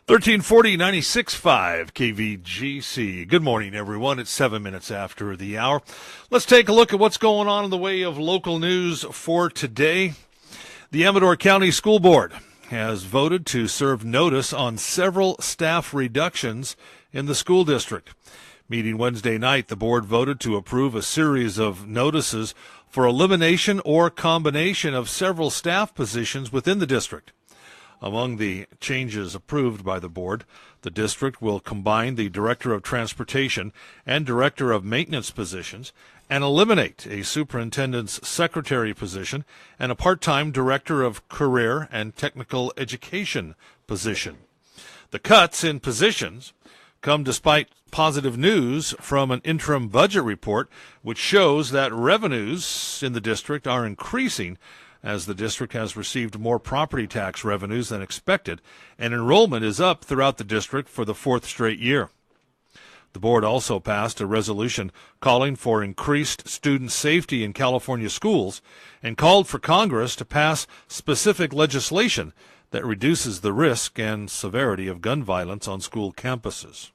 1340 96.5 KVGC. Good morning, everyone. It's 7 minutes after the hour. Let's take a look at what's going on in the way of local news for today. The Amador County School Board has voted to serve notice on several staff reductions in the school district. Meeting Wednesday night, the board voted to approve a series of notices for elimination or combination of several staff positions within the district. Among the changes approved by the board, the district will combine the Director of Transportation and Director of Maintenance positions and eliminate a Superintendent's Secretary position and a part-time Director of Career and Technical Education position. The cuts in positions come despite positive news from an interim budget report, which shows that revenues in the district are increasing as the district has received more property tax revenues than expected, and enrollment is up throughout the district for the fourth straight year. The board also passed a resolution calling for increased student safety in California schools and called for Congress to pass specific legislation that reduces the risk and severity of gun violence on school campuses.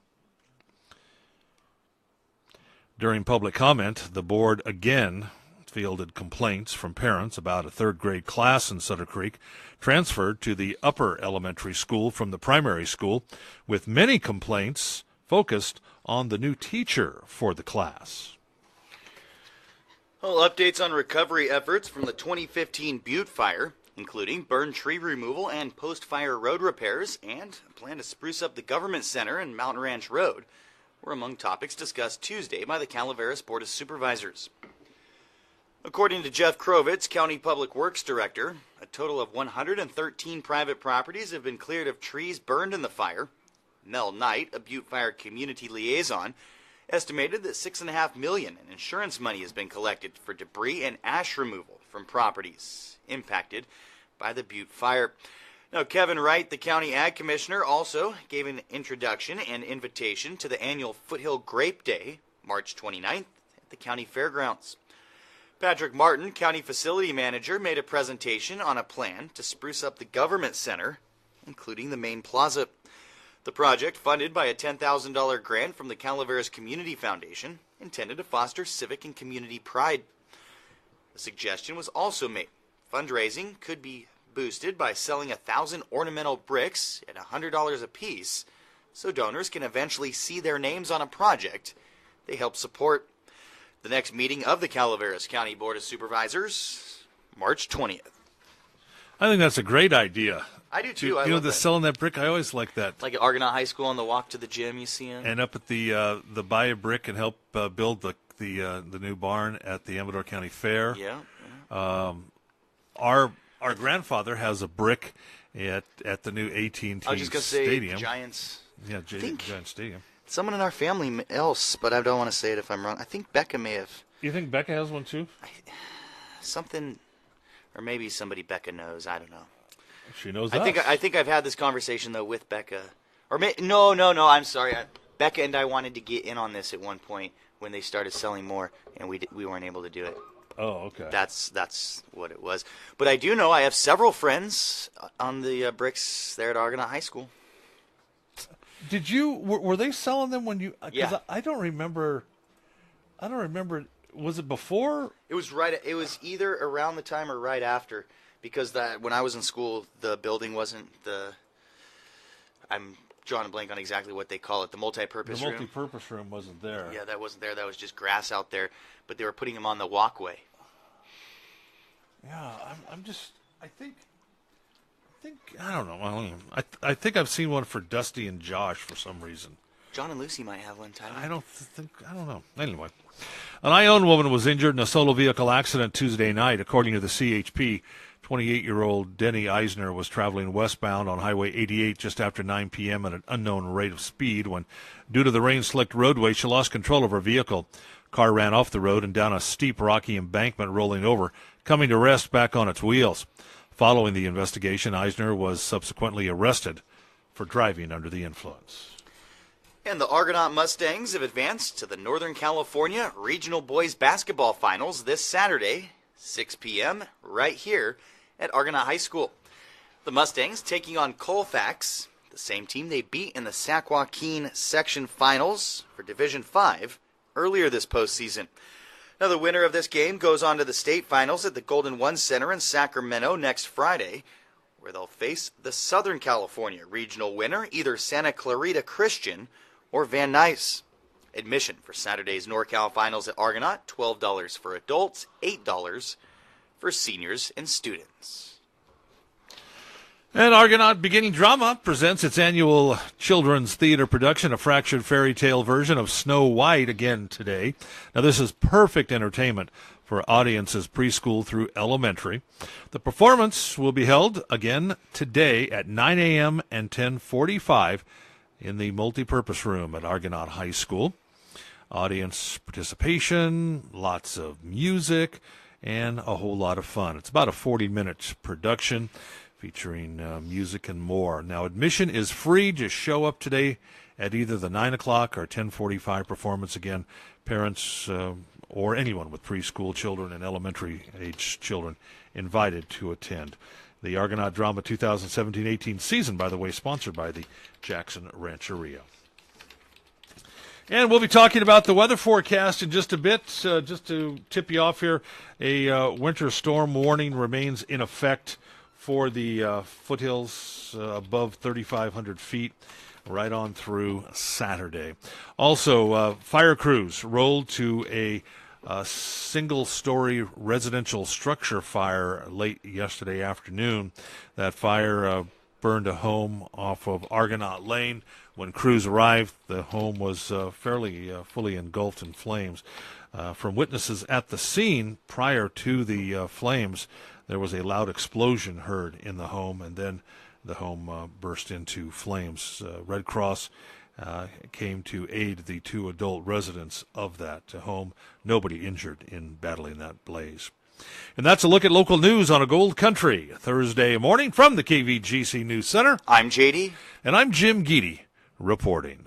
During public comment, the board again fielded complaints from parents about a third-grade class in Sutter Creek transferred to the upper elementary school from the primary school, with many complaints focused on the new teacher for the class. Well, updates on recovery efforts from the 2015 Butte fire, including burned tree removal and post-fire road repairs, and a plan to spruce up the government center and Mountain Ranch Road, were among topics discussed Tuesday by the Calaveras Board of Supervisors. According to Jeff Krovitz, County Public Works Director, a total of 113 private properties have been cleared of trees burned in the fire. Mel Knight, a Butte Fire community liaison, estimated that $6.5 million in insurance money has been collected for debris and ash removal from properties impacted by the Butte fire. Now, Kevin Wright, the County Ag Commissioner, also gave an introduction and invitation to the annual Foothill Grape Day, March 29th, at the County Fairgrounds. Patrick Martin, County Facility Manager, made a presentation on a plan to spruce up the government center, including the main plaza. The project, funded by a $10,000 grant from the Calaveras Community Foundation, intended to foster civic and community pride. A suggestion was also made. Fundraising could be boosted by selling 1,000 ornamental bricks at $100 apiece, so donors can eventually see their names on a project they help support. The next meeting of the Calaveras County Board of Supervisors, March 20th. I think that's a great idea. I do too. Selling that brick, I always like that. Like at Argonaut High School on the walk to the gym, you see them. And up at the buy a brick and help build the new barn at the Amador County Fair. Yeah. Our grandfather has a brick at the new AT&T I was just gonna Stadium. Say Giants. Yeah, Giants Stadium. Someone in our family else, but I don't want to say it if I'm wrong. I think Becca may have. You think Becca has one too? Something, or maybe somebody Becca knows. I don't know. She knows. I think I've had this conversation though with Becca, or no. I'm sorry. Becca and I wanted to get in on this at one point when they started selling more, and we weren't able to do it. Oh, okay. That's what it was. But I do know I have several friends on the bricks there at Argonaut High School. Did you? Were they selling them when you? Yeah. I don't remember. Was it before? It was right. It was either around the time or right after, because when I was in school, the building wasn't the. I'm drawing a blank on exactly what they call it. The multi-purpose room. The multi-purpose room wasn't there. Yeah, that wasn't there. That was just grass out there. But they were putting them on the walkway. Yeah, I don't know. I think I've seen one for Dusty and Josh for some reason. John and Lucy might have one, Tyler. I don't know. Anyway, an Ione woman was injured in a solo vehicle accident Tuesday night, according to the CHP. 28-year-old Denny Eisner was traveling westbound on Highway 88 just after 9 p.m. at an unknown rate of speed when, due to the rain-slicked roadway, she lost control of her vehicle. Car ran off the road and down a steep rocky embankment, rolling over, coming to rest back on its wheels. Following the investigation, Eisner was subsequently arrested for driving under the influence. And the Argonaut Mustangs have advanced to the Northern California Regional Boys Basketball Finals this Saturday, 6 p.m., right here at Argonaut High School. The Mustangs taking on Colfax, the the same team they beat in the Sac Joaquin section finals for Division 5 earlier this postseason. Now, the winner of this game goes on to the state finals at the Golden One Center in Sacramento next Friday, where they'll face the Southern California regional winner, either Santa Clarita Christian or Van Nuys. Admission for Saturday's NorCal finals at Argonaut, $12 for adults, $8 for seniors and students. And Argonaut Beginning Drama presents its annual children's theater production, a fractured fairy tale version of Snow White, again today. Now, this is perfect entertainment for audiences preschool through elementary. The performance will be held again today at 9 a.m. and 10:45 in the multipurpose room at Argonaut High School. Audience participation, lots of music, and a whole lot of fun. It's about a 40-minute production featuring music and more. Now, admission is free. Just show up today at either the 9 o'clock or 10:45 performance. Again, parents or anyone with preschool children and elementary-age children invited to attend. The Argonaut Drama 2017-18 season, by the way, sponsored by the Jackson Rancheria. And we'll be talking about the weather forecast in just a bit. Just to tip you off here, a winter storm warning remains in effect for the foothills above 3,500 feet right on through Saturday. Also, fire crews rolled to a single-story residential structure fire late yesterday afternoon. That fire burned a home off of Argonaut Lane. When crews arrived, the home was fairly fully engulfed in flames. From witnesses at the scene prior to the flames, there was a loud explosion heard in the home, and then the home burst into flames. Red Cross came to aid the two adult residents of that home. Nobody injured in battling that blaze. And that's a look at local news on a Gold Country Thursday morning from the KVGC News Center. I'm JD. And I'm Jim Geedy reporting.